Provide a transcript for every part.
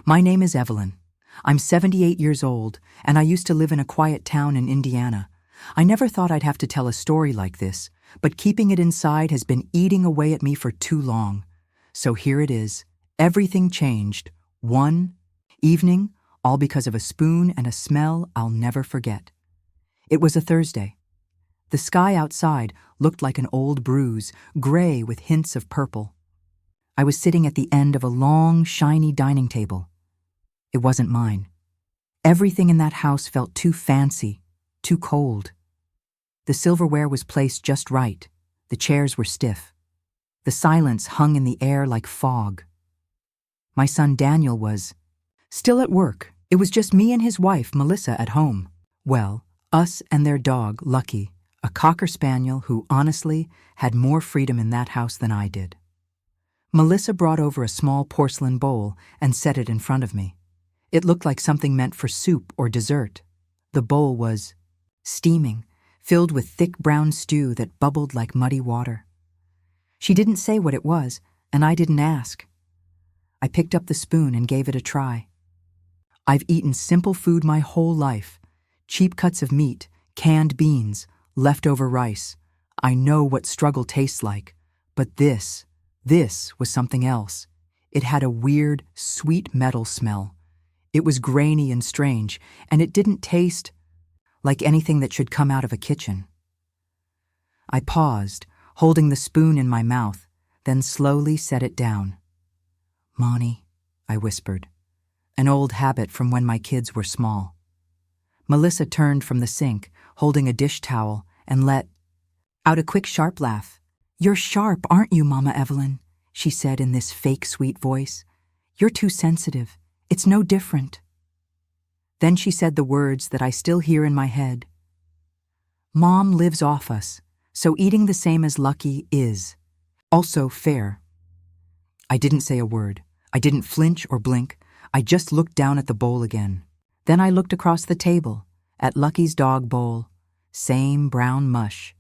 My name is Evelyn. I'm 78 years old, and I used to live in a quiet town in Indiana. I never thought I'd have to tell a story like this, but keeping it inside has been eating away at me for too long. So here it is. Everything changed. One evening, all because of a spoon and a smell I'll never forget. It was a Thursday. The sky outside looked like an old bruise, gray with hints of purple. I was sitting at the end of a long, shiny dining table. It wasn't mine. Everything in that house felt too fancy, too cold. The silverware was placed just right. The chairs were stiff. The silence hung in the air like fog. My son Daniel was still at work. It was just me and his wife, Melissa, at home. Well, us and their dog, Lucky, a cocker spaniel who, honestly, had more freedom in that house than I did. Melissa brought over a small porcelain bowl and set it in front of me. It looked like something meant for soup or dessert. The bowl was steaming, filled with thick brown stew that bubbled like muddy water. She didn't say what it was, and I didn't ask. I picked up the spoon and gave it a try. I've eaten simple food my whole life. Cheap cuts of meat, canned beans, leftover rice. I know what struggle tastes like, but this was something else. It had a weird, sweet metal smell. It was grainy and strange, and it didn't taste like anything that should come out of a kitchen. I paused, holding the spoon in my mouth, then slowly set it down. "Monty," I whispered, an old habit from when my kids were small. Melissa turned from the sink, holding a dish towel, and let out a quick, sharp laugh. "You're sharp, aren't you, Mama Evelyn?" she said in this fake sweet voice. "You're too sensitive. It's no different." Then she said the words that I still hear in my head. "Mom lives off us, so eating the same as Lucky is also fair." I didn't say a word. I didn't flinch or blink. I just looked down at the bowl again. Then I looked across the table, at Lucky's dog bowl. Same brown mush.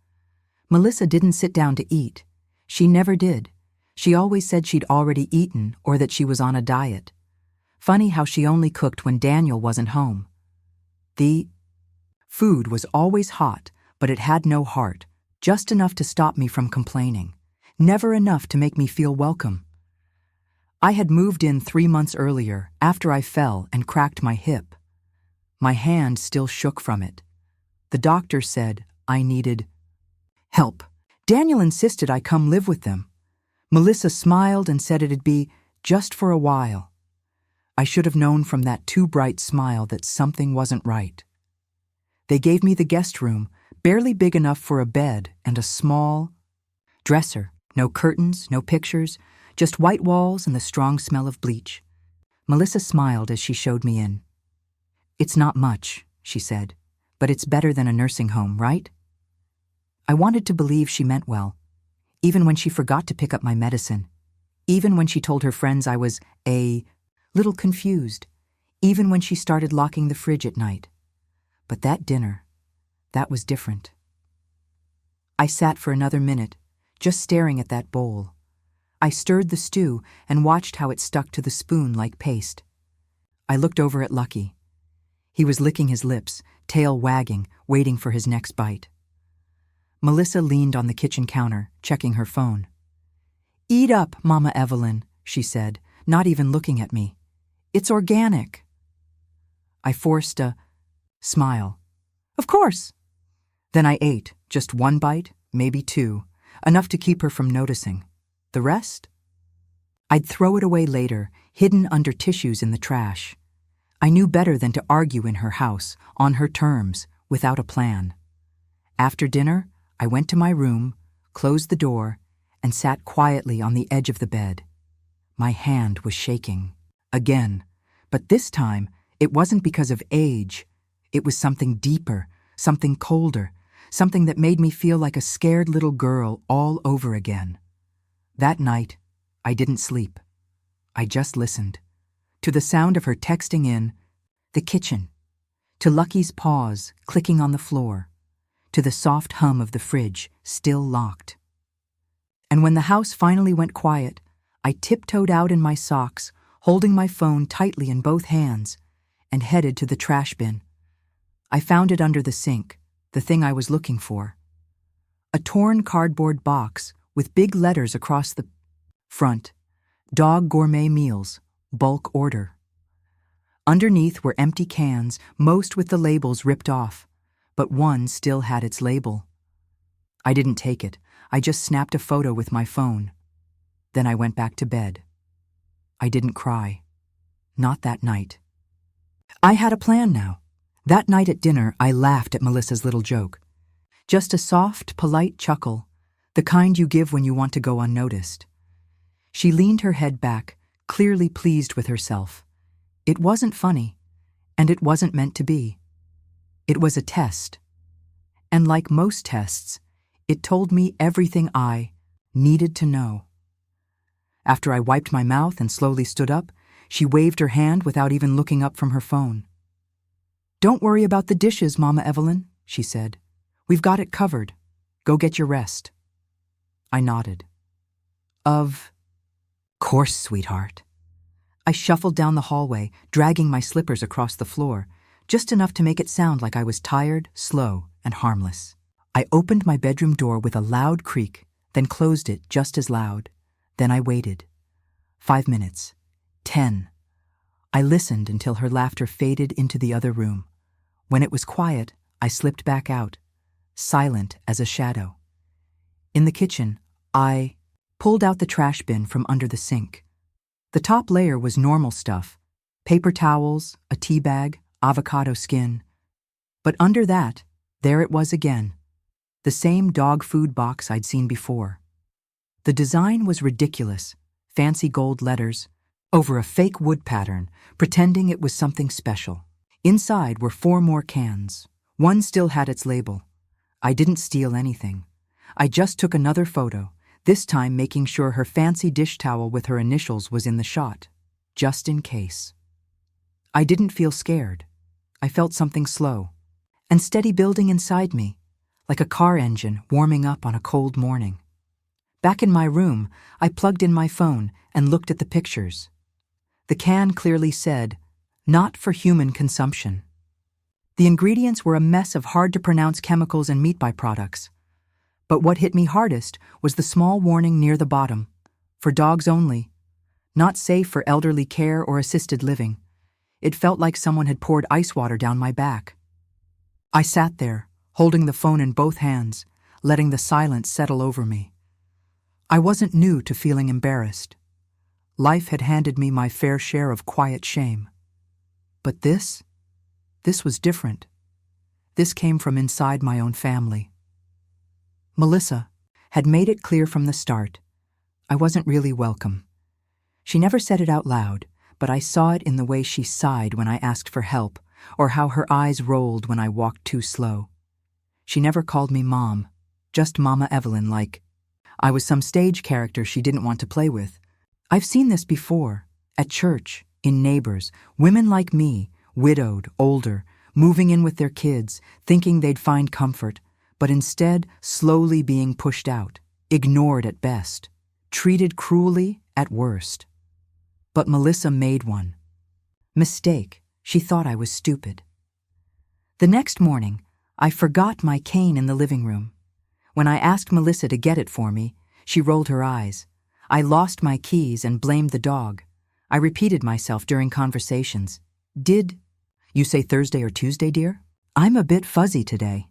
Melissa didn't sit down to eat. She never did. She always said she'd already eaten or that she was on a diet. Funny how she only cooked when Daniel wasn't home. The food was always hot, but it had no heart, just enough to stop me from complaining. Never enough to make me feel welcome. I had moved in 3 months earlier, after I fell and cracked my hip. My hand still shook from it. The doctor said I needed help. Daniel insisted I come live with them. Melissa smiled and said it'd be just for a while. I should have known from that too bright smile that something wasn't right. They gave me the guest room, barely big enough for a bed and a small dresser. No curtains, no pictures, just white walls and the strong smell of bleach. Melissa smiled as she showed me in. "It's not much," she said, "but it's better than a nursing home, right?" I wanted to believe she meant well, even when she forgot to pick up my medicine, even when she told her friends I was a little confused, even when she started locking the fridge at night. But that dinner, that was different. I sat for another minute, just staring at that bowl. I stirred the stew and watched how it stuck to the spoon like paste. I looked over at Lucky. He was licking his lips, tail wagging, waiting for his next bite. Melissa leaned on the kitchen counter, checking her phone. "Eat up, Mama Evelyn," she said, not even looking at me. "It's organic." I forced a smile. "Of course." Then I ate, just 1 bite, maybe 2, enough to keep her from noticing. The rest? I'd throw it away later, hidden under tissues in the trash. I knew better than to argue in her house, on her terms, without a plan. After dinner, I went to my room, closed the door, and sat quietly on the edge of the bed. My hand was shaking. Again. But this time, it wasn't because of age. It was something deeper, something colder, something that made me feel like a scared little girl all over again. That night, I didn't sleep. I just listened. To the sound of her texting in the kitchen, to Lucky's paws clicking on the floor, to the soft hum of the fridge still locked. And when the house finally went quiet, I tiptoed out in my socks, holding my phone tightly in both hands, and headed to the trash bin. I found it under the sink, the thing I was looking for. A torn cardboard box with big letters across the front. Dog gourmet meals, bulk order. Underneath were empty cans, most with the labels ripped off, but one still had its label. I didn't take it. I just snapped a photo with my phone. Then I went back to bed. I didn't cry. Not that night. I had a plan now. That night at dinner, I laughed at Melissa's little joke. Just a soft, polite chuckle, the kind you give when you want to go unnoticed. She leaned her head back, clearly pleased with herself. It wasn't funny, and it wasn't meant to be. It was a test. And like most tests, it told me everything I needed to know. After I wiped my mouth and slowly stood up, she waved her hand without even looking up from her phone. "Don't worry about the dishes, Mama Evelyn," she said. "We've got it covered. Go get your rest." I nodded. Of course, sweetheart. I shuffled down the hallway, dragging my slippers across the floor, just enough to make it sound like I was tired, slow, and harmless. I opened my bedroom door with a loud creak, then closed it just as loud. Then I waited. 5 minutes. 10. I listened until her laughter faded into the other room. When it was quiet, I slipped back out, silent as a shadow. In the kitchen, I pulled out the trash bin from under the sink. The top layer was normal stuff: paper towels, a tea bag, avocado skin. But under that, there it was again, the same dog food box I'd seen before. The design was ridiculous, fancy gold letters, over a fake wood pattern, pretending it was something special. Inside were 4 more cans. One still had its label. I didn't steal anything. I just took another photo, this time making sure her fancy dish towel with her initials was in the shot, just in case. I didn't feel scared. I felt something slow and steady building inside me, like a car engine warming up on a cold morning. Back in my room, I plugged in my phone and looked at the pictures. The can clearly said, "Not for human consumption." The ingredients were a mess of hard-to-pronounce chemicals and meat byproducts. But what hit me hardest was the small warning near the bottom: for dogs only, not safe for elderly care or assisted living. It felt like someone had poured ice water down my back. I sat there, holding the phone in both hands, letting the silence settle over me. I wasn't new to feeling embarrassed. Life had handed me my fair share of quiet shame. But this was different. This came from inside my own family. Melissa had made it clear from the start. I wasn't really welcome. She never said it out loud, but I saw it in the way she sighed when I asked for help, or how her eyes rolled when I walked too slow. She never called me Mom, just Mama Evelyn, like I was some stage character she didn't want to play with. I've seen this before, at church, in neighbors, women like me, widowed, older, moving in with their kids, thinking they'd find comfort, but instead slowly being pushed out, ignored at best, treated cruelly at worst. But Melissa made one. Mistake. She thought I was stupid. The next morning, I forgot my cane in the living room. When I asked Melissa to get it for me, she rolled her eyes. I lost my keys and blamed the dog. I repeated myself during conversations. "Did you say Thursday or Tuesday, dear? I'm a bit fuzzy today."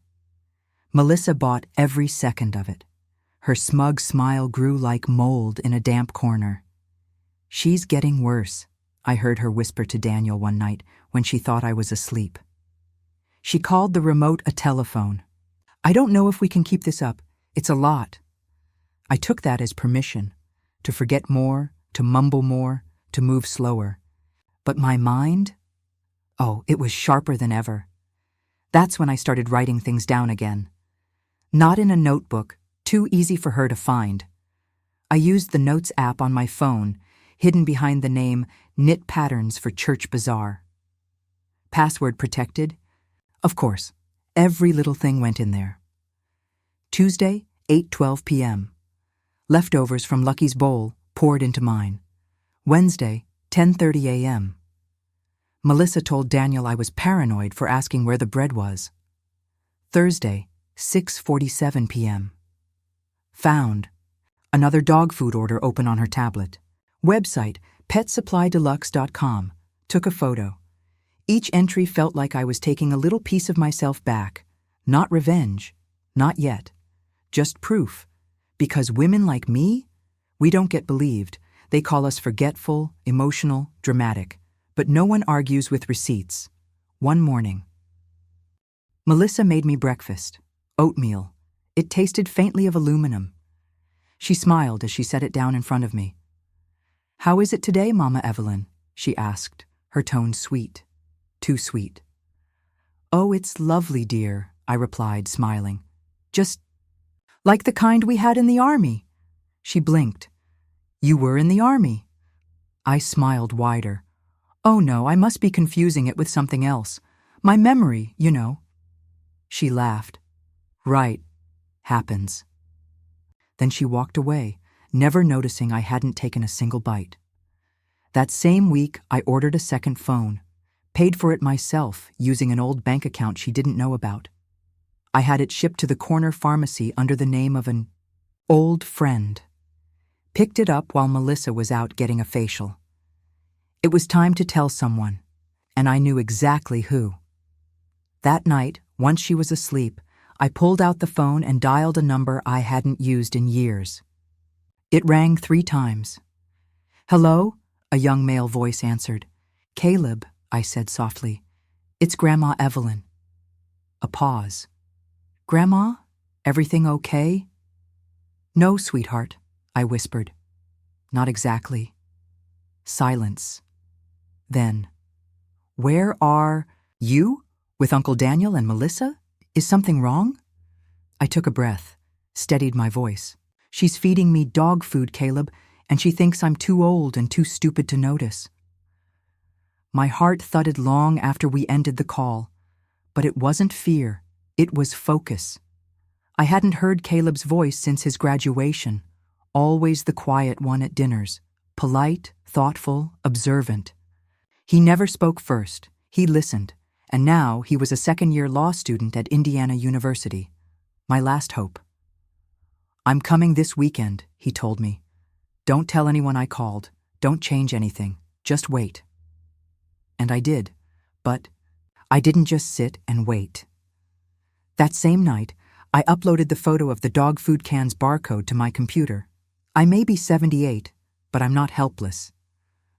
Melissa bought every second of it. Her smug smile grew like mold in a damp corner. "She's getting worse," I heard her whisper to Daniel one night when she thought I was asleep. She called the remote a telephone. "I don't know if we can keep this up. It's a lot." I took that as permission, to forget more, to mumble more, to move slower. But my mind? Oh, it was sharper than ever. That's when I started writing things down again. Not in a notebook, too easy for her to find. I used the Notes app on my phone, hidden behind the name Knit Patterns for Church Bazaar. Password protected? Of course, every little thing went in there. Tuesday, 8:12 p.m. Leftovers from Lucky's bowl poured into mine. Wednesday, 10:30 a.m. Melissa told Daniel I was paranoid for asking where the bread was. Thursday, 6:47 p.m. Found. Another dog food order open on her tablet. Website, petsupplydeluxe.com. Took a photo. Each entry felt like I was taking a little piece of myself back. Not revenge. Not yet. Just proof. Because women like me, we don't get believed. They call us forgetful, emotional, dramatic. But no one argues with receipts. One morning. Melissa made me breakfast. Oatmeal. It tasted faintly of aluminum. She smiled as she set it down in front of me. "How is it today, Mama Evelyn?" she asked, her tone sweet. Too sweet. "Oh, it's lovely, dear," I replied, smiling. "Just like the kind we had in the army." She blinked. "You were in the army." I smiled wider. "Oh no, I must be confusing it with something else. My memory, you know." She laughed. "Right. Happens." Then she walked away, never noticing I hadn't taken a single bite. That same week, I ordered a second phone, paid for it myself using an old bank account she didn't know about. I had it shipped to the corner pharmacy under the name of an old friend. Picked it up while Melissa was out getting a facial. It was time to tell someone, and I knew exactly who. That night, once she was asleep, I pulled out the phone and dialed a number I hadn't used in years. It rang 3 times. "Hello?" a young male voice answered. "Caleb," I said softly. "It's Grandma Evelyn." A pause. "Grandma? Everything okay?" "No, sweetheart," I whispered. "Not exactly." Silence. Then, "Where are you? With Uncle Daniel and Melissa? Is something wrong?" I took a breath, steadied my voice. "She's feeding me dog food, Caleb, and she thinks I'm too old and too stupid to notice." My heart thudded long after we ended the call, but it wasn't fear, it was focus. I hadn't heard Caleb's voice since his graduation, always the quiet one at dinners, polite, thoughtful, observant. He never spoke first, he listened, and now he was a second-year law student at Indiana University. My last hope. "I'm coming this weekend," he told me. "Don't tell anyone I called. Don't change anything. Just wait." And I did. But I didn't just sit and wait. That same night, I uploaded the photo of the dog food can's barcode to my computer. I may be 78, but I'm not helpless.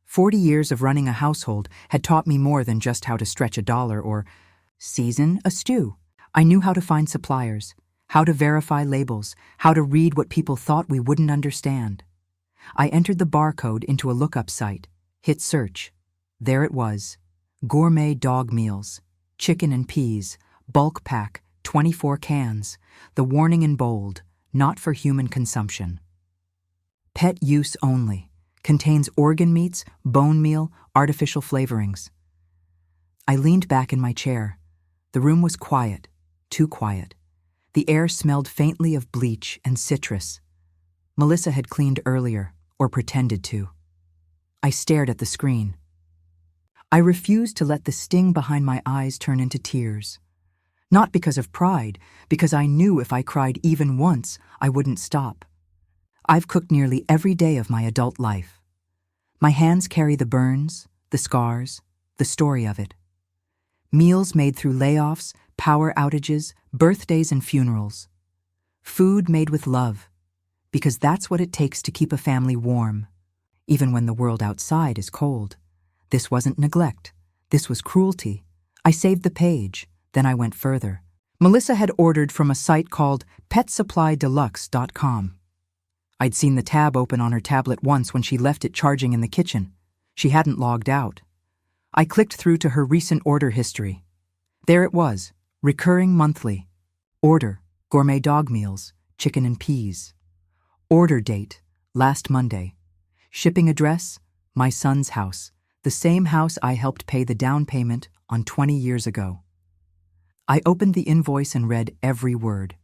40 years of running a household had taught me more than just how to stretch a dollar or season a stew. I knew how to find suppliers, how to verify labels, how to read what people thought we wouldn't understand. I entered the barcode into a lookup site, hit search. There it was. Gourmet dog meals, chicken and peas, bulk pack, 24 cans, the warning in bold, not for human consumption. Pet use only. Contains organ meats, bone meal, artificial flavorings. I leaned back in my chair. The room was quiet, too quiet. The air smelled faintly of bleach and citrus. Melissa had cleaned earlier, or pretended to. I stared at the screen. I refused to let the sting behind my eyes turn into tears. Not because of pride, because I knew if I cried even once, I wouldn't stop. I've cooked nearly every day of my adult life. My hands carry the burns, the scars, the story of it. Meals made through layoffs, power outages, birthdays and funerals. Food made with love, because that's what it takes to keep a family warm, even when the world outside is cold. This wasn't neglect. This was cruelty. I saved the page, then I went further. Melissa had ordered from a site called petsupplydeluxe.com. I'd seen the tab open on her tablet once when she left it charging in the kitchen. She hadn't logged out. I clicked through to her recent order history. There it was, recurring monthly. Order, gourmet dog meals, chicken and peas. Order date, last Monday. Shipping address, my son's house, the same house I helped pay the down payment on 20 years ago. I opened the invoice and read every word.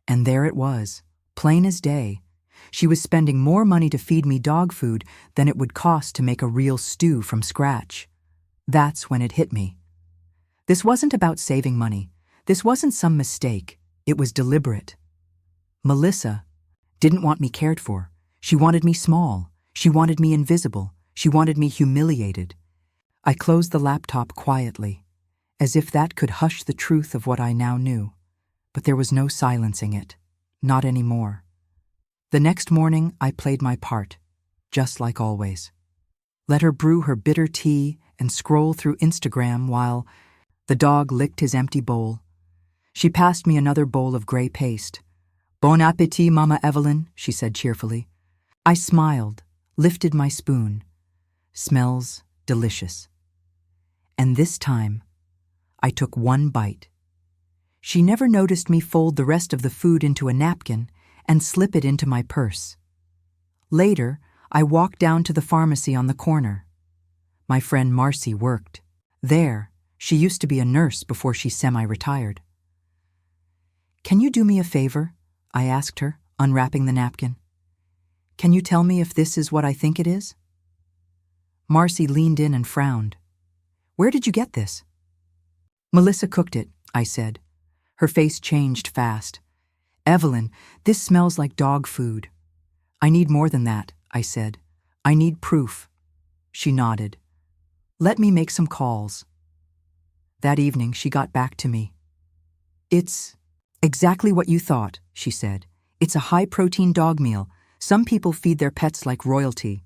And there it was, plain as day. She was spending more money to feed me dog food than it would cost to make a real stew from scratch. That's when it hit me. This wasn't about saving money. This wasn't some mistake. It was deliberate. Melissa didn't want me cared for. She wanted me small. She wanted me invisible. She wanted me humiliated. I closed the laptop quietly, as if that could hush the truth of what I now knew. But there was no silencing it. Not anymore. The next morning, I played my part, just like always. Let her brew her bitter tea and scroll through Instagram while the dog licked his empty bowl. She passed me another bowl of gray paste. "Bon appétit, Mama Evelyn," she said cheerfully. I smiled, lifted my spoon. Smells delicious. And this time, I took one bite. She never noticed me fold the rest of the food into a napkin and slip it into my purse. Later, I walked down to the pharmacy on the corner. My friend Marcy worked. There, she used to be a nurse before she semi-retired. "Can you do me a favor?" I asked her, unwrapping the napkin. "Can you tell me if this is what I think it is?" Marcy leaned in and frowned. "Where did you get this?" "Melissa cooked it," I said. Her face changed fast. "Evelyn, this smells like dog food." "I need more than that," I said. "I need proof." She nodded. "Let me make some calls." That evening, she got back to me. "It's exactly what you thought," she said. "It's a high-protein dog meal. Some people feed their pets like royalty.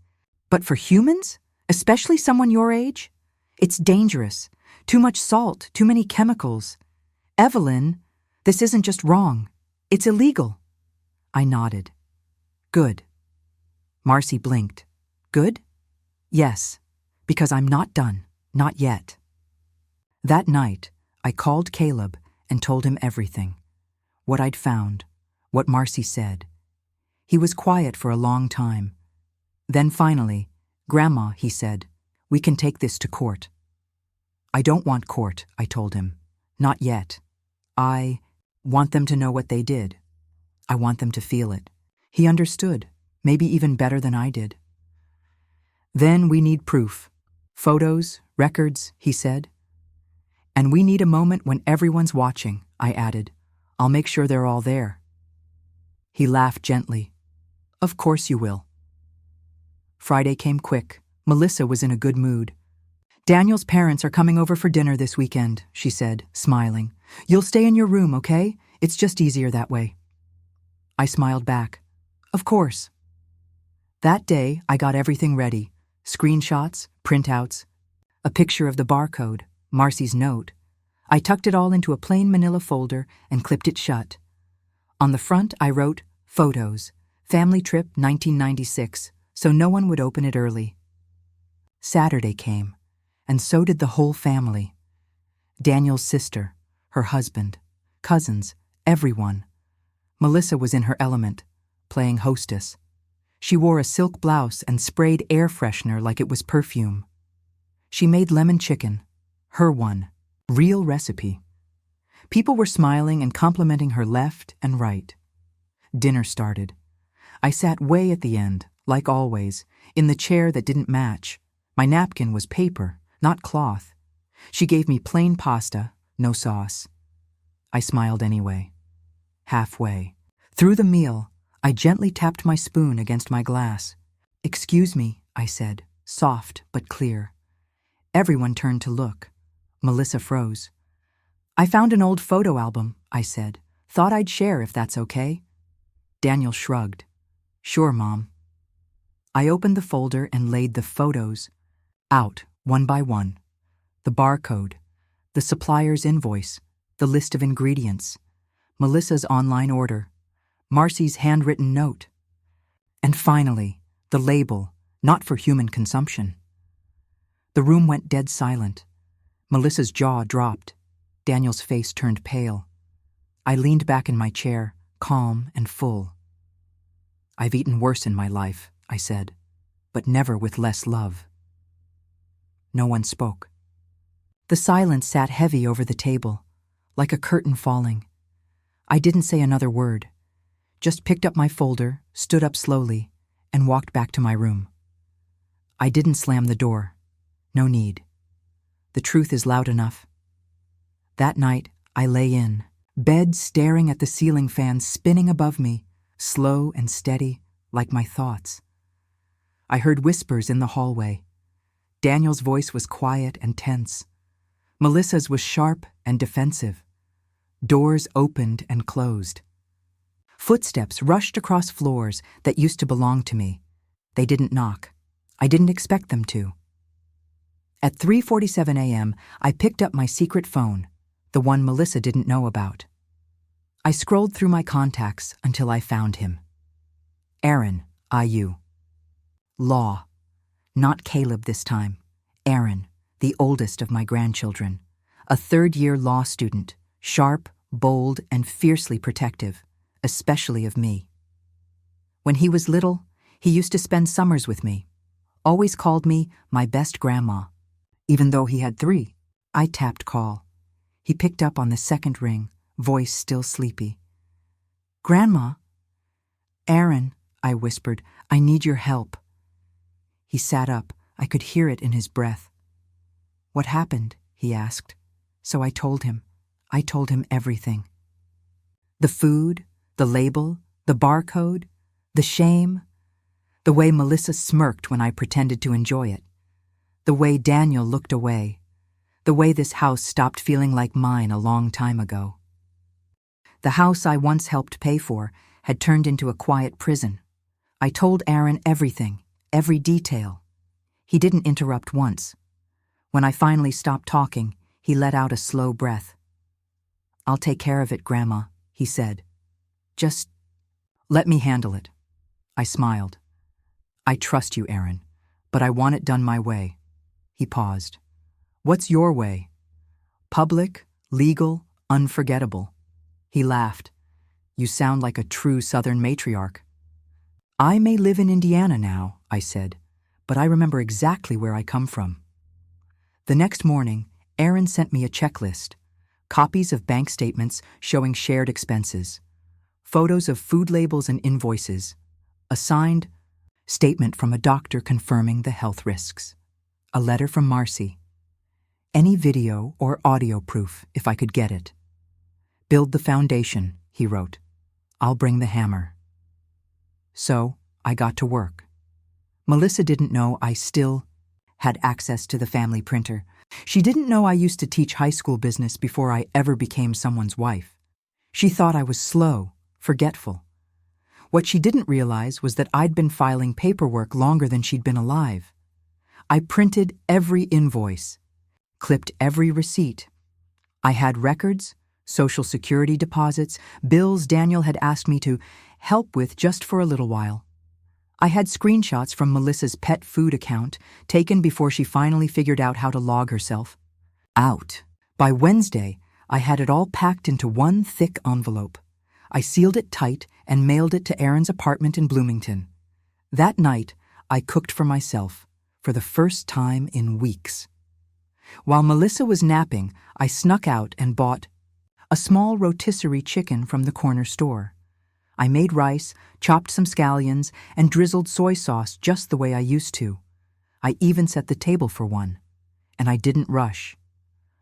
But for humans, especially someone your age, it's dangerous. Too much salt, too many chemicals. Evelyn, this isn't just wrong. It's illegal." I nodded. "Good." Marcy blinked. "Good?" "Yes, because I'm not done. Not yet." That night, I called Caleb and told him everything. What I'd found, what Marcy said. He was quiet for a long time. Then finally, "Grandma," he said, "we can take this to court." "I don't want court," I told him. "Not yet. I want them to know what they did. I want them to feel it." He understood, maybe even better than I did. "Then we need proof. Photos, records," he said. "And we need a moment when everyone's watching," I added. "I'll make sure they're all there." He laughed gently. "Of course you will." Friday came quick. Melissa was in a good mood. "Daniel's parents are coming over for dinner this weekend," she said, smiling. "You'll stay in your room, okay? It's just easier that way." I smiled back. "Of course." That day, I got everything ready. Screenshots, printouts, a picture of the barcode, Marcy's note. I tucked it all into a plain manila folder and clipped it shut. On the front, I wrote, "Photos, family trip 1996, so no one would open it early." Saturday came, and so did the whole family. Daniel's sister, her husband, cousins, everyone. Melissa was in her element, playing hostess. She wore a silk blouse and sprayed air freshener like it was perfume. She made lemon chicken, her one, real recipe. People were smiling and complimenting her left and right. Dinner started. I sat way at the end, like always, in the chair that didn't match. My napkin was paper, not cloth. She gave me plain pasta, no sauce. I smiled anyway. Halfway. Through the meal, I gently tapped my spoon against my glass. "Excuse me," I said, soft but clear. Everyone turned to look. Melissa froze. "I found an old photo album," I said. "Thought I'd share if that's okay." Daniel shrugged. "Sure, Mom." I opened the folder and laid the photos out, one by one. The barcode, the supplier's invoice, the list of ingredients, Melissa's online order, Marcy's handwritten note, and finally, the label, not for human consumption. The room went dead silent. Melissa's jaw dropped. Daniel's face turned pale. I leaned back in my chair, calm and full. "I've eaten worse in my life," I said, "but never with less love." No one spoke. The silence sat heavy over the table, like a curtain falling. I didn't say another word, just picked up my folder, stood up slowly, and walked back to my room. I didn't slam the door. No need. The truth is loud enough. That night, I lay in, bed staring at the ceiling fan spinning above me, slow and steady, like my thoughts. I heard whispers in the hallway. Daniel's voice was quiet and tense. Melissa's was sharp and defensive. Doors opened and closed. Footsteps rushed across floors that used to belong to me. They didn't knock. I didn't expect them to. At 3:47 a.m., I picked up my secret phone, the one Melissa didn't know about. I scrolled through my contacts until I found him. Aaron, IU. Law. Not Caleb this time. Aaron, the oldest of my grandchildren. A third-year law student, sharp, bold, and fiercely protective, especially of me. When he was little, he used to spend summers with me. Always called me my best grandma. Even though he had 3, I tapped call. He picked up on the second ring, voice still sleepy. Grandma? Aaron, I whispered, I need your help. He sat up. I could hear it in his breath. What happened? He asked. So I told him. I told him everything. The food, the label, the barcode, the shame, the way Melissa smirked when I pretended to enjoy it, the way Daniel looked away, the way this house stopped feeling like mine a long time ago. The house I once helped pay for had turned into a quiet prison. I told Aaron everything, every detail. He didn't interrupt once. When I finally stopped talking, he let out a slow breath. I'll take care of it, Grandma, he said. Just let me handle it. I smiled. I trust you, Aaron, but I want it done my way. He paused. What's your way? Public, legal, unforgettable. He laughed. You sound like a true Southern matriarch. I may live in Indiana now, I said, but I remember exactly where I come from. The next morning, Aaron sent me a checklist, copies of bank statements showing shared expenses, photos of food labels and invoices, a signed statement from a doctor confirming the health risks, a letter from Marcy, any video or audio proof if I could get it. Build the foundation, he wrote. I'll bring the hammer. So I got to work. Melissa didn't know I still had access to the family printer. She didn't know I used to teach high school business before I ever became someone's wife. She thought I was slow, forgetful. What she didn't realize was that I'd been filing paperwork longer than she'd been alive. I printed every invoice, clipped every receipt. I had records, Social Security deposits, bills Daniel had asked me to help with just for a little while. I had screenshots from Melissa's pet food account, taken before she finally figured out how to log herself. Out. By Wednesday, I had it all packed into one thick envelope. I sealed it tight and mailed it to Aaron's apartment in Bloomington. That night, I cooked for myself, for the first time in weeks. While Melissa was napping, I snuck out and bought a small rotisserie chicken from the corner store. I made rice, chopped some scallions, and drizzled soy sauce just the way I used to. I even set the table for one. And I didn't rush.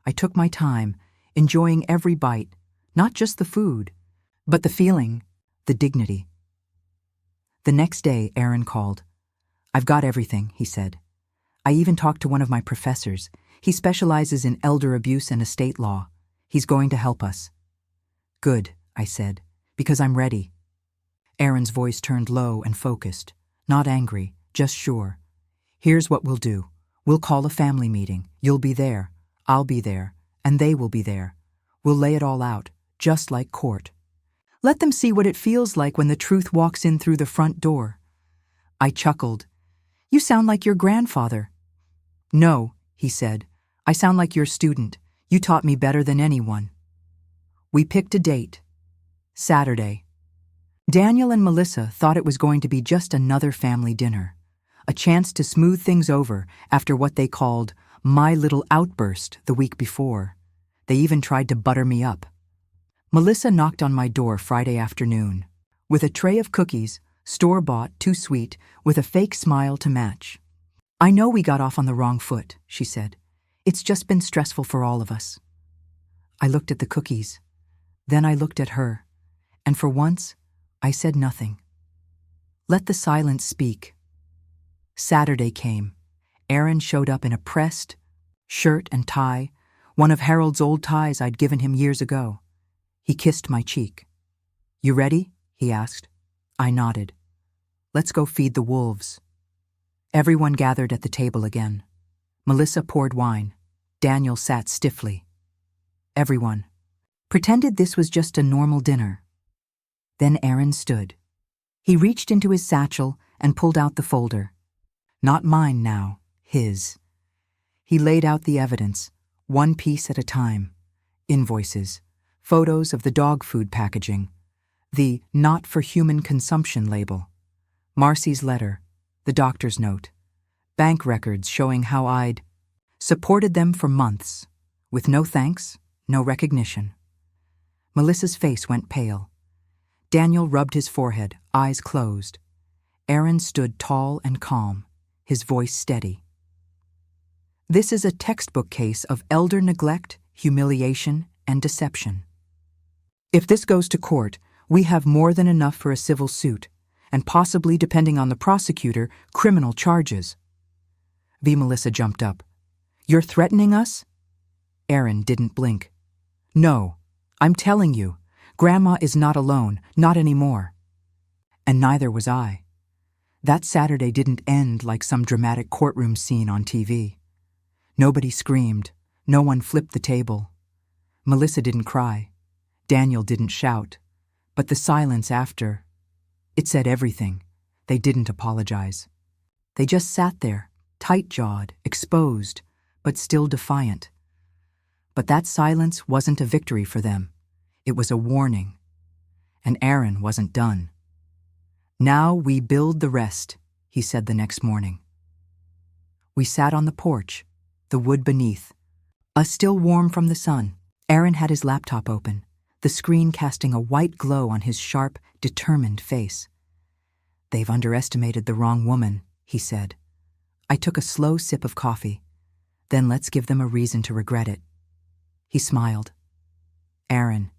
I took my time, enjoying every bite, not just the food, but the feeling, the dignity. The next day, Aaron called. I've got everything, he said. I even talked to one of my professors. He specializes in elder abuse and estate law. He's going to help us. Good, I said, because I'm ready. Aaron's voice turned low and focused, not angry, just sure. Here's what we'll do. We'll call a family meeting. You'll be there, I'll be there, and they will be there. We'll lay it all out, just like court. Let them see what it feels like when the truth walks in through the front door. I chuckled. You sound like your grandfather. No, he said. I sound like your student. You taught me better than anyone. We picked a date. Saturday. Daniel and Melissa thought it was going to be just another family dinner, a chance to smooth things over after what they called my little outburst the week before. They even tried to butter me up. Melissa knocked on my door Friday afternoon. with a tray of cookies, store-bought, too sweet, with a fake smile to match. "I know we got off on the wrong foot," she said. "It's just been stressful for all of us." I looked at the cookies. Then I looked at her, and for once, I said nothing. Let the silence speak. Saturday came. Aaron showed up in a pressed shirt and tie, one of Harold's old ties I'd given him years ago. He kissed my cheek. "You ready?" he asked. I nodded. "Let's go feed the wolves." Everyone gathered at the table again. Melissa poured wine. Daniel sat stiffly. Everyone pretended this was just a normal dinner. Then Aaron stood. He reached into his satchel and pulled out the folder. Not mine now, his. He laid out the evidence, one piece at a time. Invoices, photos of the dog food packaging, the "not for human consumption" label, Marcy's letter, the doctor's note, bank records showing how I'd supported them for months, with no thanks, no recognition. Melissa's face went pale. Daniel rubbed his forehead, eyes closed. Aaron stood tall and calm, his voice steady. "This is a textbook case of elder neglect, humiliation, and deception. If this goes to court, we have more than enough for a civil suit, and possibly, depending on the prosecutor, criminal charges." Melissa jumped up. "You're threatening us?" Aaron didn't blink. "No, I'm telling you, Grandma is not alone, not anymore." And neither was I. That Saturday didn't end like some dramatic courtroom scene on TV. Nobody screamed. No one flipped the table. Melissa didn't cry. Daniel didn't shout. But the silence after, it said everything. They didn't apologize. They just sat there, tight-jawed, exposed, but still defiant. But that silence wasn't a victory for them. It was a warning. And Aaron wasn't done. "Now we build the rest," he said the next morning. We sat on the porch, the wood beneath, still warm from the sun. Aaron had his laptop open, the screen casting a white glow on his sharp, determined face. "They've underestimated the wrong woman," he said. I took a slow sip of coffee. "Then let's give them a reason to regret it." He smiled. Aaron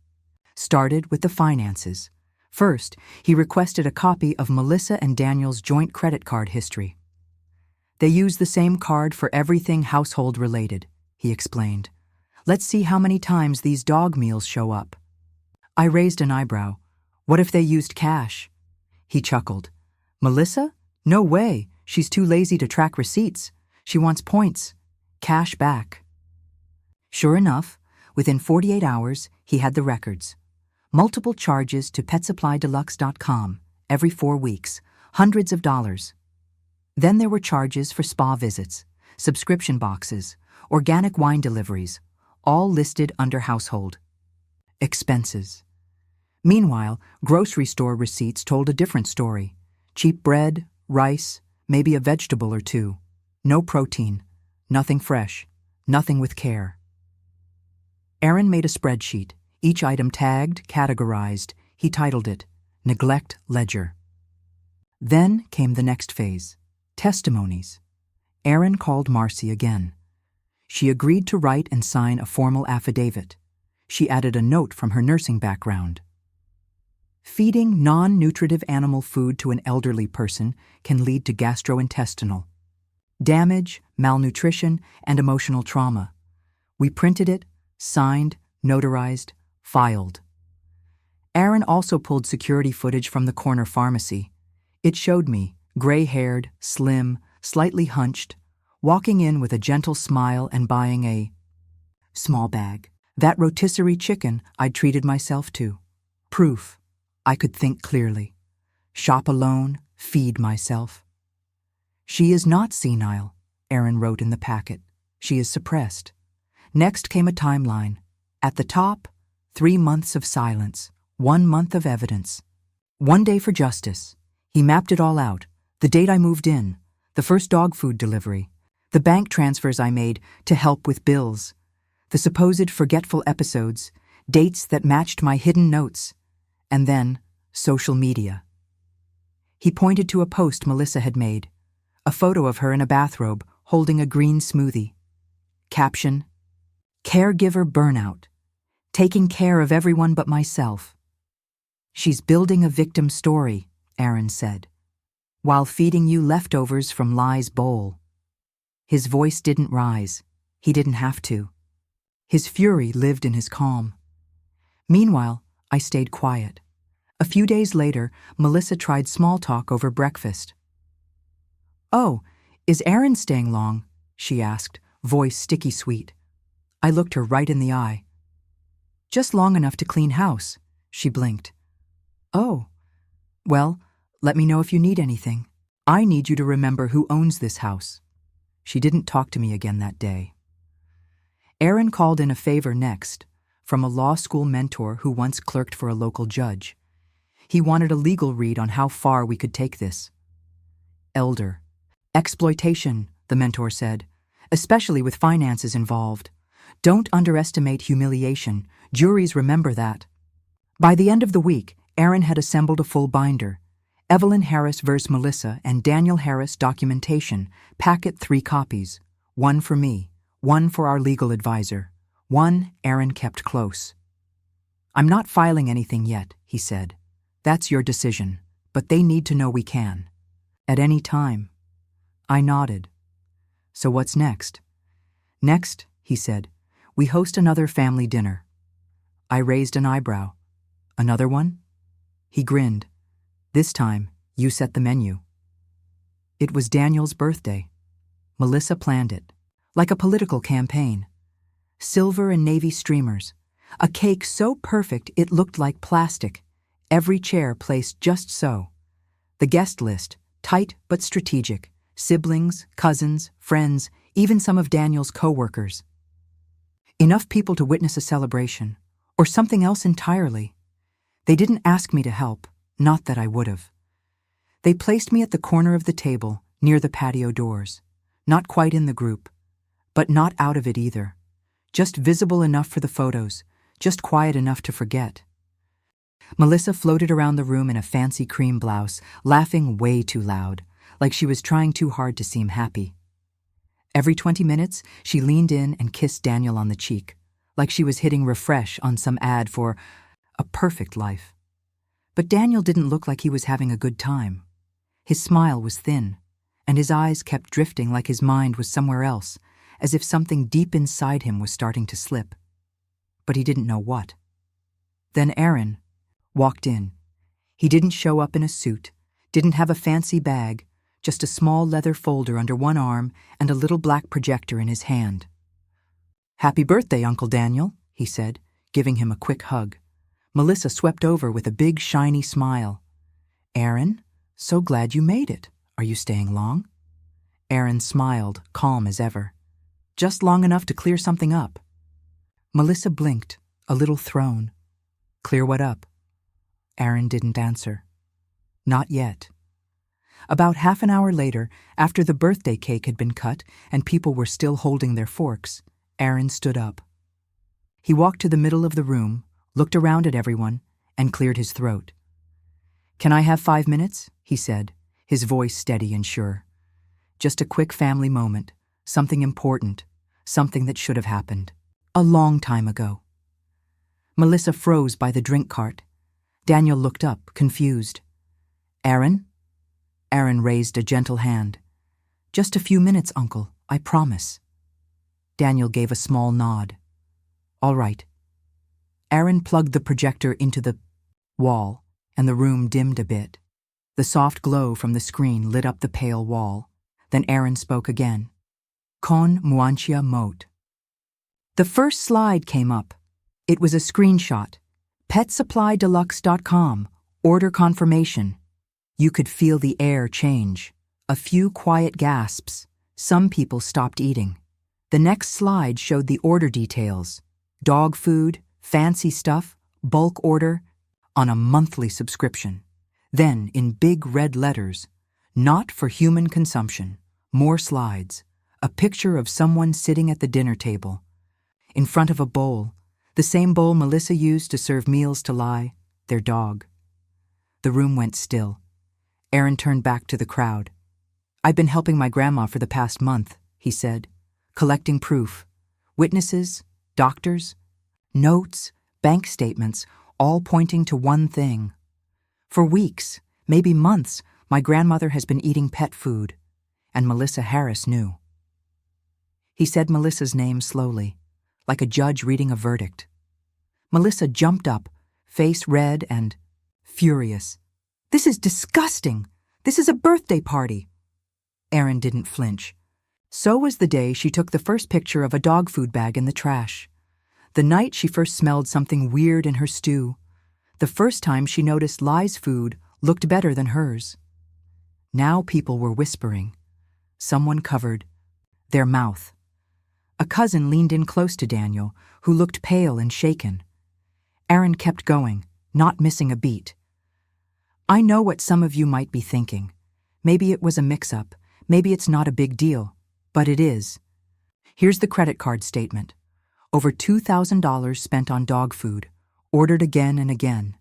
started with the finances. First, he requested a copy of Melissa and Daniel's joint credit card history. "They use the same card for everything household related," he explained. "Let's see how many times these dog meals show up." I raised an eyebrow. "What if they used cash?" He chuckled. "Melissa? No way. She's too lazy to track receipts. She wants points. Cash back." Sure enough, within 48 hours, he had the records. Multiple charges to PetSupplyDeluxe.com every 4 weeks, hundreds of dollars. Then there were charges for spa visits, subscription boxes, organic wine deliveries, all listed under household expenses. Meanwhile, grocery store receipts told a different story. Cheap bread, rice, maybe a vegetable or two. No protein, nothing fresh, nothing with care. Aaron made a spreadsheet, each item tagged, categorized. He titled it, Neglect Ledger. Then came the next phase, testimonies. Aaron called Marcy again. She agreed to write and sign a formal affidavit. She added a note from her nursing background. Feeding non-nutritive animal food to an elderly person can lead to gastrointestinal damage, malnutrition, and emotional trauma. We printed it, signed, notarized, filed. Aaron also pulled security footage from the corner pharmacy. It showed me, gray-haired, slim, slightly hunched, walking in with a gentle smile and buying a small bag. That rotisserie chicken I'd treated myself to. Proof. I could think clearly. Shop alone, feed myself. "She is not senile," Aaron wrote in the packet. "She is suppressed." Next came a timeline. At the top, 3 months of silence, 1 month of evidence. 1 day for justice. He mapped it all out. The date I moved in, the first dog food delivery, the bank transfers I made to help with bills, the supposed forgetful episodes, dates that matched my hidden notes, and then Social media. He pointed to a post Melissa had made, a photo of her in a bathrobe holding a green smoothie. Caption: "Caregiver burnout. Taking care of everyone but myself." "She's building a victim story," Aaron said, "while feeding you leftovers from Lie's bowl." His voice didn't rise. He didn't have to. His fury lived in his calm. Meanwhile, I stayed quiet. A few days later, Melissa tried small talk over breakfast. "Oh, is Aaron staying long?" she asked, voice sticky sweet. I looked her right in the eye. "Just long enough to clean house," she blinked. "Oh, well, let me know if you need anything. I need you to remember who owns this house." She didn't talk to me again that day. Aaron called in a favor next, from a law school mentor who once clerked for a local judge. He wanted a legal read on how far we could take this. "Elder. Exploitation," the mentor said, "especially with finances involved. Don't underestimate humiliation. Juries remember that." By the end of the week, Aaron had assembled a full binder. Evelyn Harris vs. Melissa and Daniel Harris documentation, packet 3 copies. One for me, one for our legal advisor. One Aaron kept close. "I'm not filing anything yet," he said. "That's your decision, but they need to know we can. At any time." I nodded. "So what's next?" "Next," he said, "we host another family dinner." I raised an eyebrow. "Another one?" He grinned. "This time, you set the menu." It was Daniel's birthday. Melissa planned it, like a political campaign. Silver and navy streamers, a cake so perfect it looked like plastic, every chair placed just so. The guest list, tight but strategic, siblings, cousins, friends, even some of Daniel's co-workers. Enough people to witness a celebration, or something else entirely. They didn't ask me to help, not that I would have. They placed me at the corner of the table, near the patio doors, not quite in the group, but not out of it either. Just visible enough for the photos, just quiet enough to forget. Melissa floated around the room in a fancy cream blouse, laughing way too loud, like she was trying too hard to seem happy. Every 20 minutes, she leaned in and kissed Daniel on the cheek, like she was hitting refresh on some ad for a perfect life. But Daniel didn't look like he was having a good time. His smile was thin, and his eyes kept drifting like his mind was somewhere else, as if something deep inside him was starting to slip. But he didn't know what. Then Aaron walked in. He didn't show up in a suit, didn't have a fancy bag, just a small leather folder under one arm and a little black projector in his hand. "Happy birthday, Uncle Daniel," he said, giving him a quick hug. Melissa swept over with a big, shiny smile. "Aaron, so glad you made it. Are you staying long?" Aaron smiled, calm as ever. "Just long enough to clear something up." Melissa blinked, a little thrown. "Clear what up?" Aaron didn't answer. Not yet. About half an hour later, after the birthday cake had been cut and people were still holding their forks, Aaron stood up. He walked to the middle of the room, looked around at everyone, and cleared his throat. "Can I have 5 minutes?" he said, his voice steady and sure. "Just a quick family moment, something important, something that should have happened. A long time ago." Melissa froze by the drink cart. Daniel looked up, confused. "Aaron?" Aaron raised a gentle hand. "Just a few minutes, Uncle, I promise." Daniel gave a small nod. "All right." Aaron plugged the projector into the wall, and the room dimmed a bit. The soft glow from the screen lit up the pale wall. Then Aaron spoke again. "Con muantia mote." The first slide came up. It was a screenshot. PetSupplyDeluxe.com, order confirmation. You could feel the air change. A few quiet gasps. Some people stopped eating. The next slide showed the order details. Dog food, fancy stuff, bulk order, on a monthly subscription. Then, in big red letters, "Not for human consumption." More slides. A picture of someone sitting at the dinner table, in front of a bowl, the same bowl Melissa used to serve meals to Lie, their dog. The room went still. Aaron turned back to the crowd. "I've been helping my grandma for the past month," he said, "collecting proof. Witnesses, doctors, notes, bank statements, all pointing to one thing. For weeks, maybe months, my grandmother has been eating pet food, and Melissa Harris knew." He said Melissa's name slowly, like a judge reading a verdict. Melissa jumped up, face red and furious. "This is disgusting! This is a birthday party!" Aaron didn't flinch. So was the day she took the first picture of a dog food bag in the trash. The night she first smelled something weird in her stew. The first time she noticed Lai's food looked better than hers. Now people were whispering. Someone covered their mouth. A cousin leaned in close to Daniel, who looked pale and shaken. Aaron kept going, not missing a beat. "I know what some of you might be thinking. Maybe it was a mix-up. Maybe it's not a big deal. But it is. Here's the credit card statement. Over $2,000 spent on dog food, ordered again and again.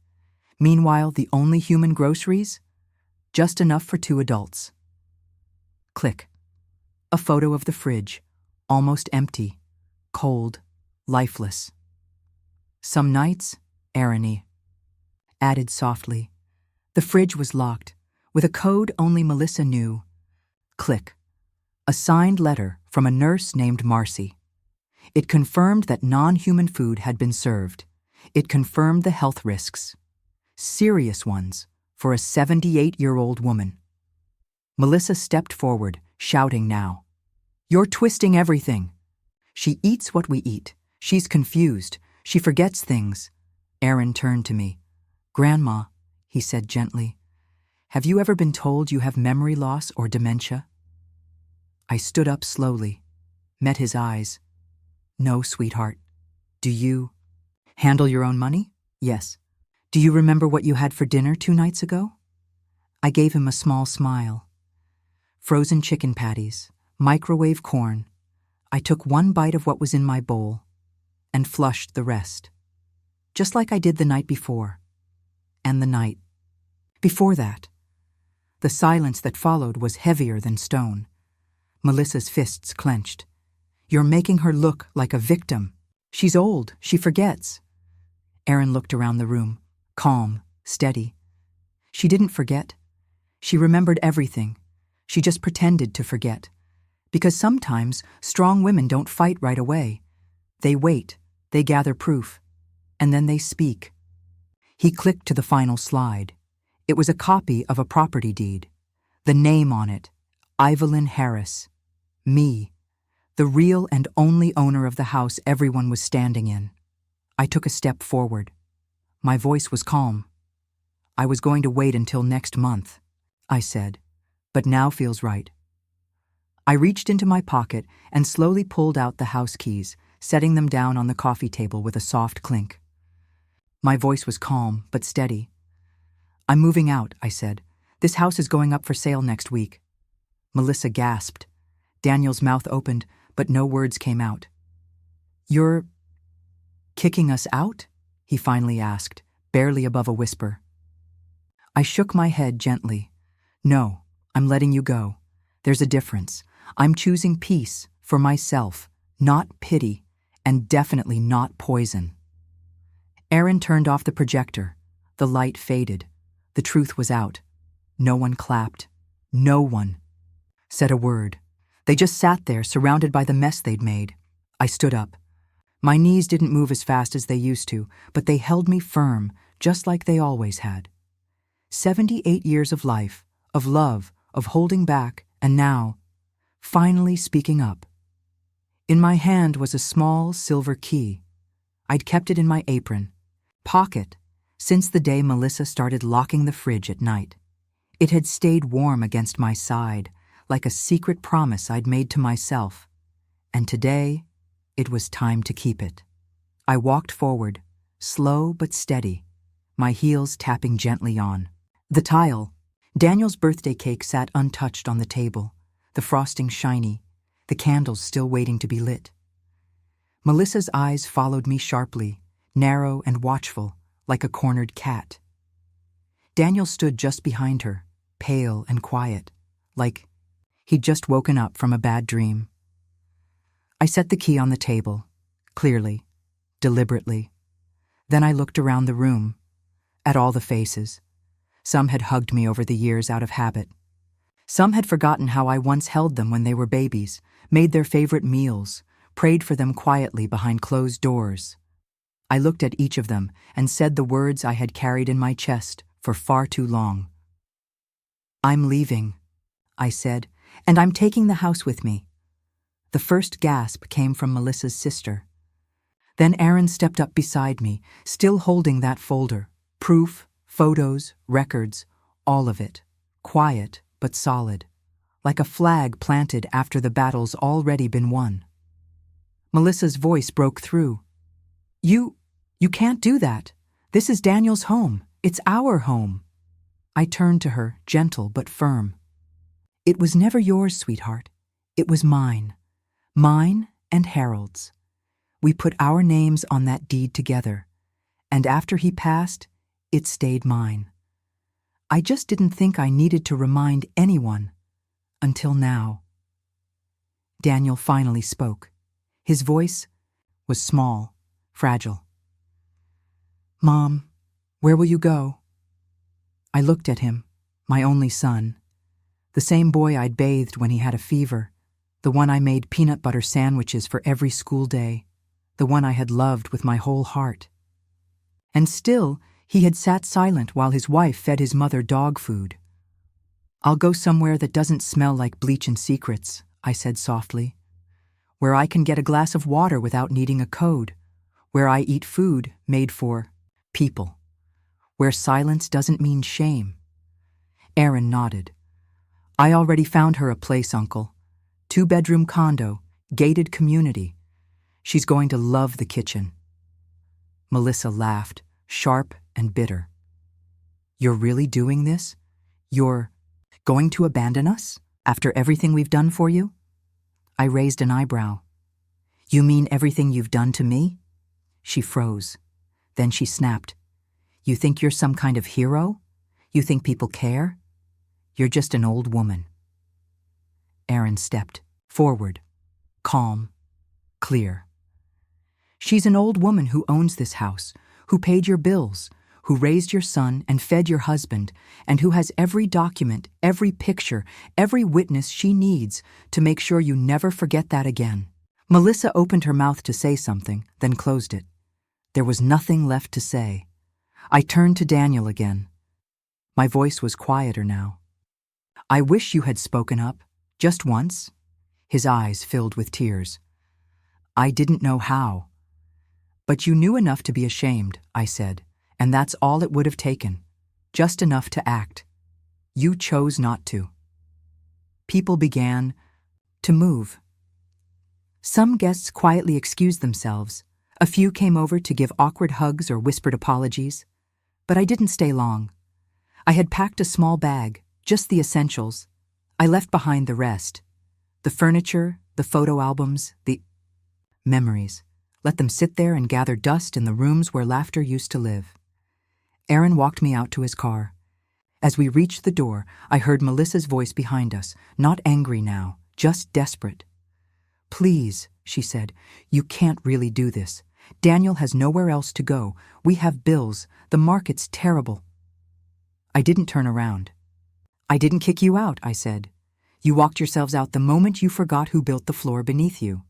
Meanwhile, the only human groceries? Just enough for 2 adults." Click. A photo of the fridge, almost empty, cold, lifeless. "Some nights, Aaron added softly. The fridge was locked, with a code only Melissa knew. Click. A signed letter from a nurse named Marcy. It confirmed that non-human food had been served. It confirmed the health risks. Serious ones for a 78-year-old woman. Melissa stepped forward, shouting now. "You're twisting everything. She eats what we eat. She's confused. She forgets things." Aaron turned to me. "Grandma," he said gently, "have you ever been told you have memory loss or dementia?" I stood up slowly, met his eyes. "No, sweetheart. Do you handle your own money?" "Yes." "Do you remember what you had for dinner 2 nights ago?" I gave him a small smile. Frozen chicken patties, microwave corn. I took 1 bite of what was in my bowl and flushed the rest. Just like I did the night before. And the night before that. The silence that followed was heavier than stone. Melissa's fists clenched. "You're making her look like a victim. She's old. She forgets." Aaron looked around the room, calm, steady. She didn't forget. She remembered everything. She just pretended to forget. Because sometimes strong women don't fight right away. They wait, they gather proof, and then they speak. He clicked to the final slide. It was a copy of a property deed. The name on it, Evelyn Harris. Me, the real and only owner of the house everyone was standing in. I took a step forward. My voice was calm. "I was going to wait until next month," I said, "but now feels right." I reached into my pocket and slowly pulled out the house keys, setting them down on the coffee table with a soft clink. My voice was calm but steady. "I'm moving out," I said. "This house is going up for sale next week." Melissa gasped. Daniel's mouth opened, but no words came out. "You're kicking us out?" he finally asked, barely above a whisper. I shook my head gently. "No, I'm letting you go. There's a difference. I'm choosing peace for myself, not pity, and definitely not poison." Aaron turned off the projector. The light faded. The truth was out. No one clapped. No one said a word. They just sat there, surrounded by the mess they'd made. I stood up. My knees didn't move as fast as they used to, but they held me firm, just like they always had. 78 years of life, of love, of holding back, and now, finally speaking up. In my hand was a small silver key. I'd kept it in my apron pocket since the day Melissa started locking the fridge at night. It had stayed warm against my side, like a secret promise I'd made to myself. And today, it was time to keep it. I walked forward, slow but steady, my heels tapping gently on the tile. Daniel's birthday cake sat untouched on the table, the frosting shiny, the candles still waiting to be lit. Melissa's eyes followed me sharply, narrow and watchful, like a cornered cat. Daniel stood just behind her, pale and quiet, like he'd just woken up from a bad dream. I set the key on the table, clearly, deliberately. Then I looked around the room, at all the faces. Some had hugged me over the years out of habit. Some had forgotten how I once held them when they were babies, made their favorite meals, prayed for them quietly behind closed doors. I looked at each of them and said the words I had carried in my chest for far too long. "I'm leaving," I said, "and I'm taking the house with me." The first gasp came from Melissa's sister. Then Aaron stepped up beside me, still holding that folder. Proof, photos, records, all of it. Quiet, but solid. Like a flag planted after the battle's already been won. Melissa's voice broke through. You can't do that. This is Daniel's home. It's our home." I turned to her, gentle but firm. "It was never yours, sweetheart. It was mine. Mine and Harold's. We put our names on that deed together, and after he passed, it stayed mine. I just didn't think I needed to remind anyone, until now." Daniel finally spoke. His voice was small, fragile. "Mom, where will you go?" I looked at him, my only son, the same boy I'd bathed when he had a fever, the one I made peanut butter sandwiches for every school day, the one I had loved with my whole heart. And still, he had sat silent while his wife fed his mother dog food. "I'll go somewhere that doesn't smell like bleach and secrets," I said softly. "Where I can get a glass of water without needing a code. Where I eat food made for people. Where silence doesn't mean shame." Aaron nodded. "I already found her a place, Uncle. 2-bedroom condo, gated community. She's going to love the kitchen." Melissa laughed, sharp and bitter. "You're really doing this? You're going to abandon us after everything we've done for you?" I raised an eyebrow. "You mean everything you've done to me?" She froze. Then she snapped. "You think you're some kind of hero? You think people care? You're just an old woman." Aaron stepped forward, calm, clear. "She's an old woman who owns this house, who paid your bills, who raised your son and fed your husband, and who has every document, every picture, every witness she needs to make sure you never forget that again." Melissa opened her mouth to say something, then closed it. There was nothing left to say. I turned to Daniel again. My voice was quieter now. "I wish you had spoken up, just once." His eyes filled with tears. "I didn't know how." "But you knew enough to be ashamed," I said, "and that's all it would have taken. Just enough to act. You chose not to." People began to move. Some guests quietly excused themselves. A few came over to give awkward hugs or whispered apologies. But I didn't stay long. I had packed a small bag, just the essentials. I left behind the rest. The furniture, the photo albums, the memories. Let them sit there and gather dust in the rooms where laughter used to live. Aaron walked me out to his car. As we reached the door, I heard Melissa's voice behind us, not angry now, just desperate. "Please," she said, "you can't really do this. Daniel has nowhere else to go. We have bills. The market's terrible." I didn't turn around. "I didn't kick you out," I said. "You walked yourselves out the moment you forgot who built the floor beneath you."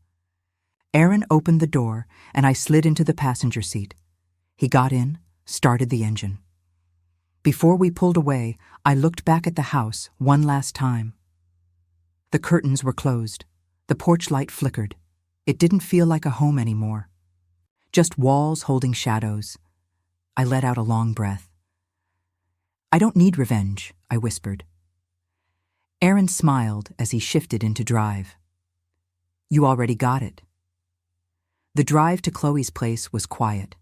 Aaron opened the door, and I slid into the passenger seat. He got in, started the engine. Before we pulled away, I looked back at the house one last time. The curtains were closed. The porch light flickered. It didn't feel like a home anymore. Just walls holding shadows. I let out a long breath. "I don't need revenge," I whispered. Aaron smiled as he shifted into drive. "You already got it." The drive to Chloe's place was quiet,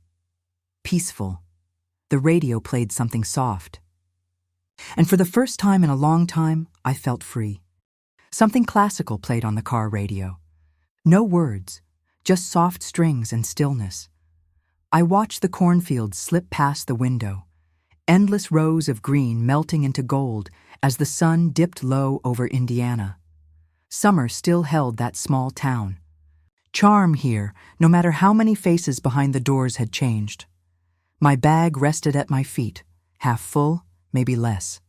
peaceful. The radio played something soft. And for the first time in a long time, I felt free. Something classical played on the car radio. No words, just soft strings and stillness. I watched the cornfields slip past the window. endless rows of green melting into gold as the sun dipped low over Indiana. Summer still held that small town. Charm here, no matter how many faces behind the doors had changed. My bag rested at my feet, half full, maybe less.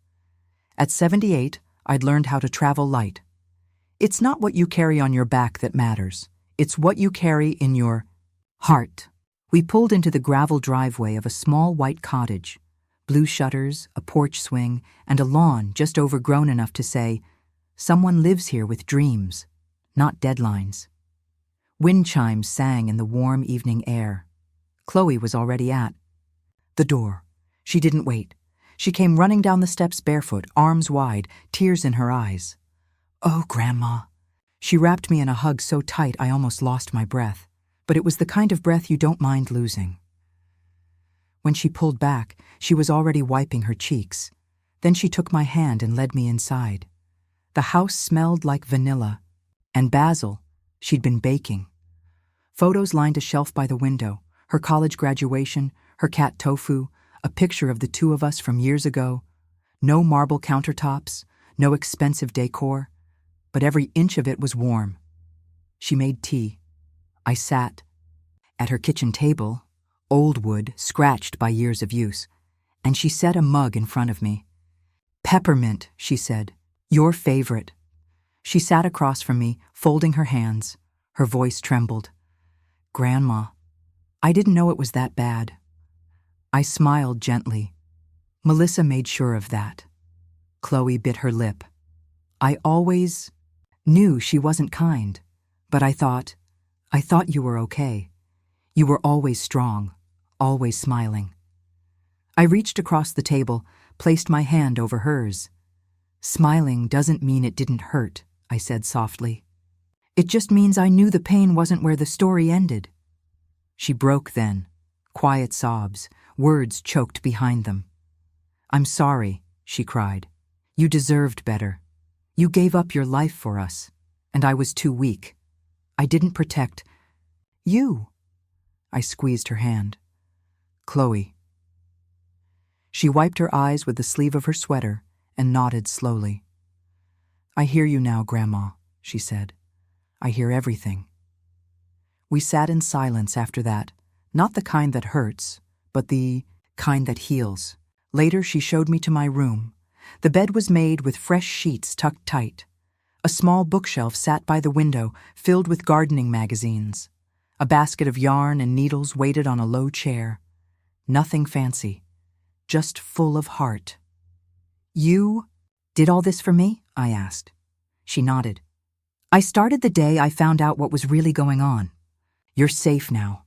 At 78, I'd learned how to travel light. It's not what you carry on your back that matters. It's what you carry in your heart. We pulled into the gravel driveway of a small white cottage. Blue shutters, a porch swing, and a lawn just overgrown enough to say, someone lives here with dreams, not deadlines. Wind chimes sang in the warm evening air. Chloe was already at the door. She didn't wait. She came running down the steps barefoot, arms wide, tears in her eyes. "Oh, Grandma." She wrapped me in a hug so tight I almost lost my breath, but it was the kind of breath you don't mind losing. When she pulled back, she was already wiping her cheeks. Then she took my hand and led me inside. The house smelled like vanilla, and basil she'd been baking. Photos lined a shelf by the window, her college graduation, her cat Tofu, a picture of the two of us from years ago. No marble countertops, no expensive decor, but every inch of it was warm. She made tea. I sat at her kitchen table, old wood scratched by years of use, and she set a mug in front of me. "Peppermint," she said, "your favorite." She sat across from me, folding her hands. Her voice trembled. "Grandma, I didn't know it was that bad." I smiled gently. Melissa made sure of that. Chloe bit her lip. "I always knew she wasn't kind, but I thought you were okay. You were always strong, always smiling." I reached across the table, placed my hand over hers. "Smiling doesn't mean it didn't hurt," I said softly. "It just means I knew the pain wasn't where the story ended." She broke then, quiet sobs, words choked behind them. "I'm sorry," she cried. "You deserved better. You gave up your life for us, and I was too weak. I didn't protect you." I squeezed her hand. "Chloe." She wiped her eyes with the sleeve of her sweater and nodded slowly. "I hear you now, Grandma," she said. "I hear everything." We sat in silence after that, not the kind that hurts, but the kind that heals. Later, she showed me to my room. The bed was made with fresh sheets tucked tight. A small bookshelf sat by the window, filled with gardening magazines. A basket of yarn and needles waited on a low chair. Nothing fancy, just full of heart. "You did all this for me?" I asked. She nodded. "I started the day I found out what was really going on. You're safe now.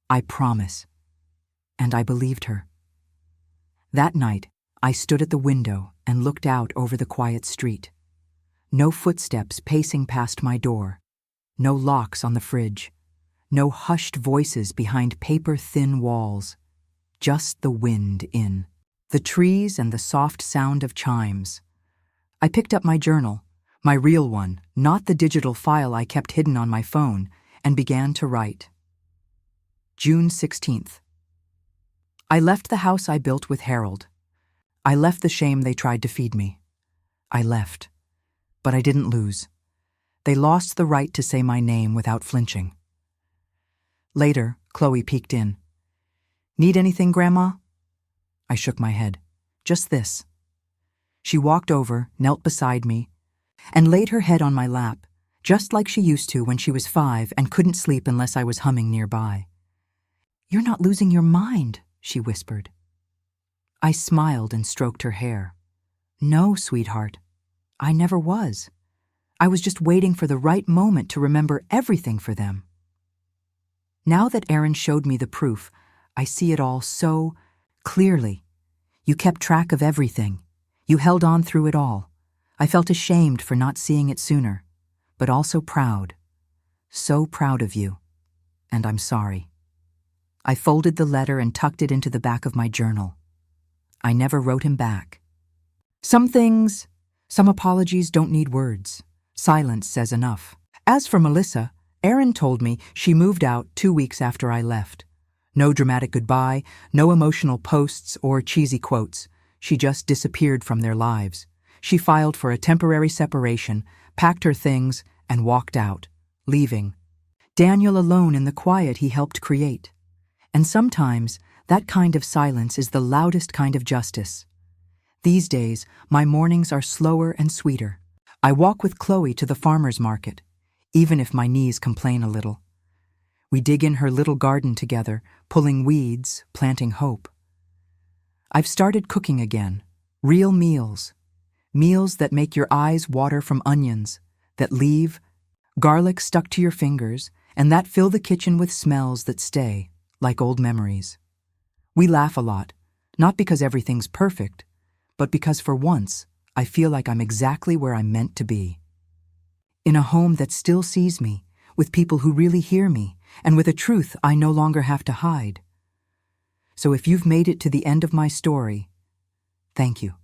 I promise." And I believed her. That night, I stood at the window and looked out over the quiet street. No footsteps pacing past my door. No locks on the fridge. No hushed voices behind paper-thin walls. Just the wind in the trees and the soft sound of chimes. I picked up my journal, my real one, not the digital file I kept hidden on my phone, and began to write. June 16th. I left the house I built with Harold. I left the shame they tried to feed me. I left, but I didn't lose. They lost the right to say my name without flinching. Later, Chloe peeked in. "Need anything, Grandma?" I shook my head. "Just this." She walked over, knelt beside me, and laid her head on my lap, just like she used to when she was 5 and couldn't sleep unless I was humming nearby. "You're not losing your mind," she whispered. I smiled and stroked her hair. "No, sweetheart, I never was. I was just waiting for the right moment to remember everything for them." Now that Aaron showed me the proof, I see it all so clearly. You kept track of everything. You held on through it all. I felt ashamed for not seeing it sooner, but also proud. So proud of you. And I'm sorry. I folded the letter and tucked it into the back of my journal. I never wrote him back. Some apologies don't need words. Silence says enough. As for Melissa, Aaron told me she moved out 2 weeks after I left. No dramatic goodbye, no emotional posts or cheesy quotes. She just disappeared from their lives. She filed for a temporary separation, packed her things, and walked out, leaving Daniel alone in the quiet he helped create. And sometimes, that kind of silence is the loudest kind of justice. These days, my mornings are slower and sweeter. I walk with Chloe to the farmer's market, even if my knees complain a little. We dig in her little garden together, pulling weeds, planting hope. I've started cooking again, real meals. Meals that make your eyes water from onions, that leave garlic stuck to your fingers, and that fill the kitchen with smells that stay, like old memories. We laugh a lot, not because everything's perfect, but because for once, I feel like I'm exactly where I'm meant to be. In a home that still sees me, with people who really hear me, and with a truth I no longer have to hide. So if you've made it to the end of my story, thank you.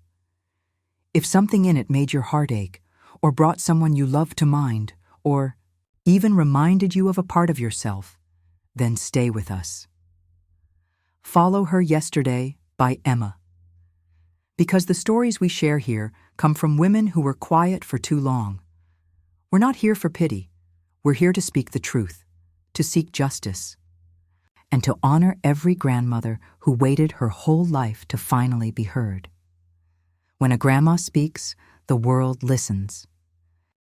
If something in it made your heart ache, or brought someone you love to mind, or even reminded you of a part of yourself, then stay with us. Follow Her Yesterday by Emma. Because the stories we share here come from women who were quiet for too long. We're not here for pity. We're here to speak the truth, to seek justice, and to honor every grandmother who waited her whole life to finally be heard. When a grandma speaks, the world listens.